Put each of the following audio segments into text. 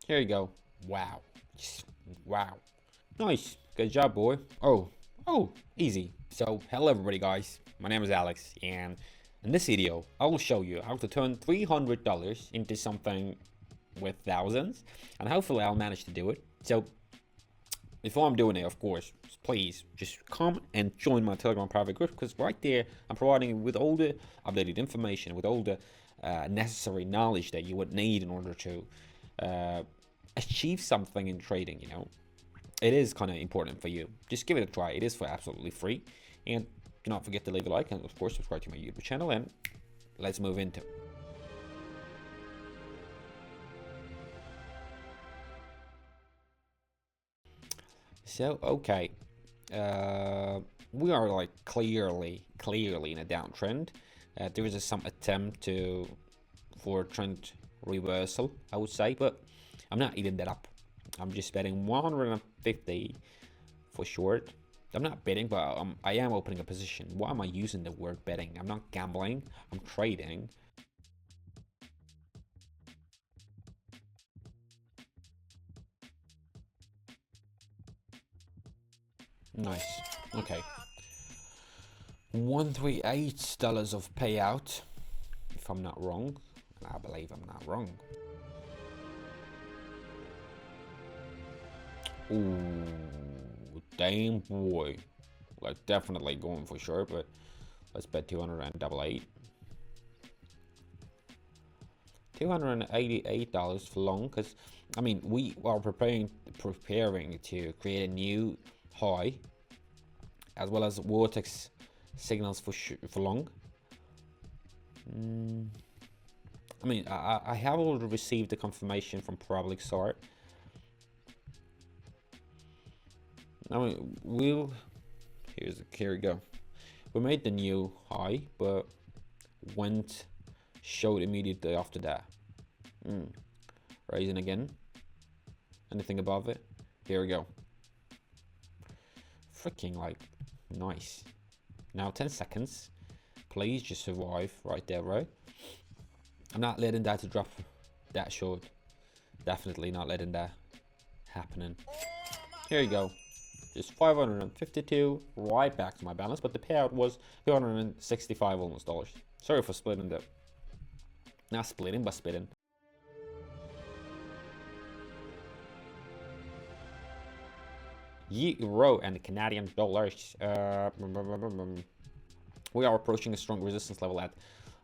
Here you go. Wow. Wow. Nice. Good job, boy. Oh, easy. So, hello everybody guys. My name is Alex, and in this video, I will show you how to turn $300 into something with thousands, and hopefully I'll manage to do it. So, before I'm doing it, of course, please just come and join my Telegram private group, because right there, I'm providing you with all the updated information, with all the necessary knowledge that you would need in order to achieve something in trading, you know. It is kind of important for you. Just give it a try. It is for absolutely free. And do not forget to leave a like and, of course, subscribe to my YouTube channel. And let's move into it. So, okay. We are like clearly in a downtrend. There is some attempt for trend reversal, I would say, but I'm not eating that up. I'm just betting 150 for short. I'm not betting, but I am opening a position. Why am I using the word betting? I'm not gambling, I'm trading. Nice. Okay. $138 of payout, if I'm not wrong. And I believe I'm not wrong. Ooh, damn boy. Like, definitely going for sure, but let's bet 288. $288 for long, because I mean we are preparing to create a new high, as well as Vortex signals for long. I mean, I have already received the confirmation from Public Start. I mean, here we go. We made the new high, but showed immediately after that. Raising again. Anything above it? Here we go. Freaking like nice. Now 10 seconds. Please just survive right there, right? I'm not letting that to drop that short. Definitely not letting that happening. Here you go. Just 552 right back to my balance, but the payout was 265 almost dollars. Sorry for splitting that. Not splitting, but splitting. Euro and Canadian dollars. We are approaching a strong resistance level at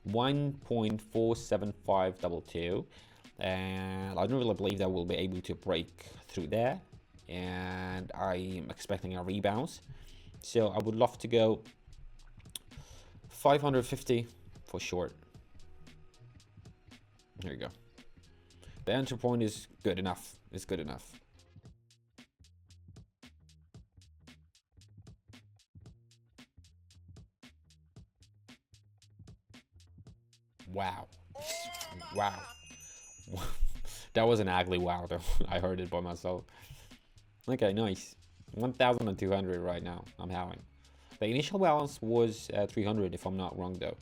1.47522, and I don't really believe that we'll be able to break through there. And I'm expecting a rebound, so I would love to go 550 for short. There you go. The entry point is good enough. It's good enough. Wow. Wow. That was an ugly wow though. I heard it by myself. Okay, nice. 1,200 right now I'm having. The initial balance was 300 if I'm not wrong though.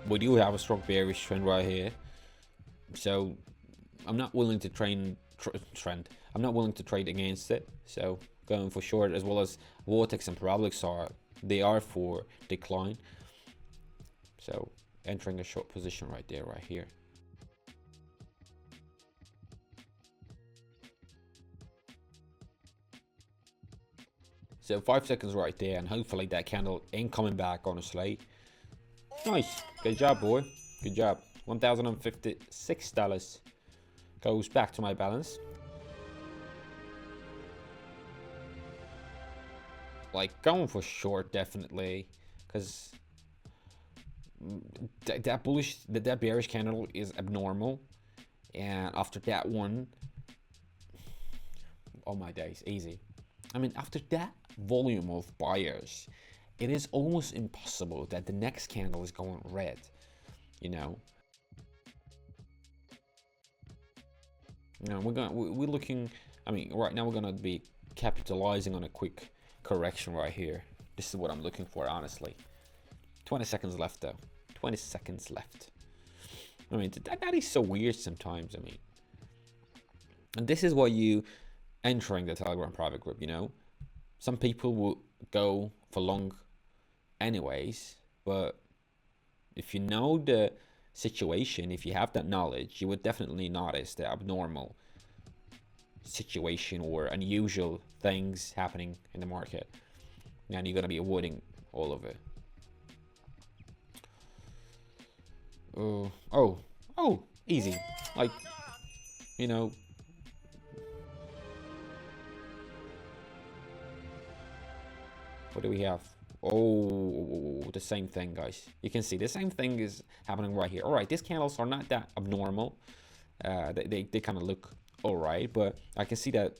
We do have a strong bearish trend right here, so I'm not willing to trend. I'm not willing to trade against it. So going for short, as well as Vortex and Parabolic's they are for decline. So entering a short position right there, right here. So 5 seconds right there, and hopefully that candle ain't coming back, honestly. Nice. Good job, boy. Good job. $1,056 goes back to my balance. Like, going for short, definitely, because that bearish candle is abnormal, and after that one, oh my days, easy. I mean, after that volume of buyers, it is almost impossible that the next candle is going red, you know. We're looking, I mean, right now we're gonna be capitalizing on a quick correction right here. This is what I'm looking for, honestly. 20 seconds left though. 20 seconds left. I mean, that is so weird sometimes. I mean, and this is why you entering the Telegram private group, you know, some people will go for long anyways, but if you know the situation, if you have that knowledge, you would definitely notice the abnormal situation or unusual things happening in the market, and you're going to be avoiding all of it. Oh, easy. Like, you know, what do we have? Oh, the same thing, guys. You can see the same thing is happening right here. All right, these candles are not that abnormal. They kind of look all right, but I can see that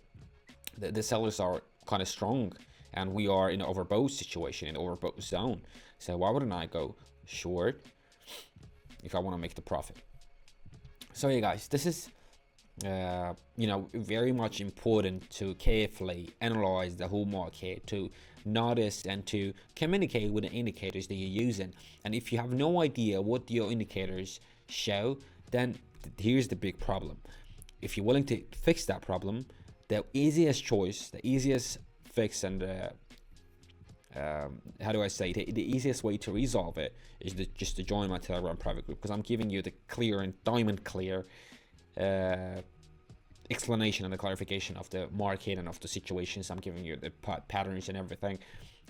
the sellers are kind of strong, and we are in an overbought situation, in an overbought zone. So why wouldn't I go short if I want to make the profit? So yeah, guys, this is you know, very much important to carefully analyze the whole market, to notice and to communicate with the indicators that you're using. And if you have no idea what your indicators show, then here's the big problem. If you're willing to fix that problem, the easiest choice, the easiest fix, and how do I say, the easiest way to resolve it is just to join my Telegram private group, because I'm giving you the clear and diamond clear explanation and the clarification of the market and of the situations. I'm giving you the patterns and everything,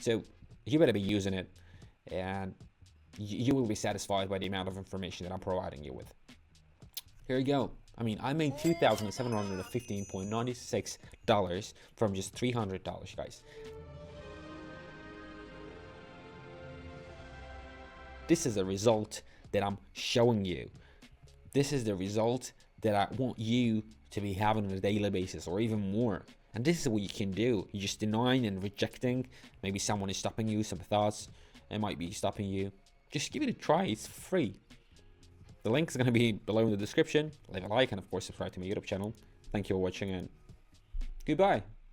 so you better be using it, and you will be satisfied by the amount of information that I'm providing you with. Here you go. I mean, I made $2,715.96 from just $300, guys. This is a result that I'm showing you. This is the result that I want you to be having on a daily basis, or even more. And this is what you can do. You're just denying and rejecting. Maybe someone is stopping you, some thoughts, it might be stopping you. Just give it a try. It's free. The link is going to be below in the description. Leave a like, and of course subscribe to my YouTube channel. Thank you for watching, and goodbye.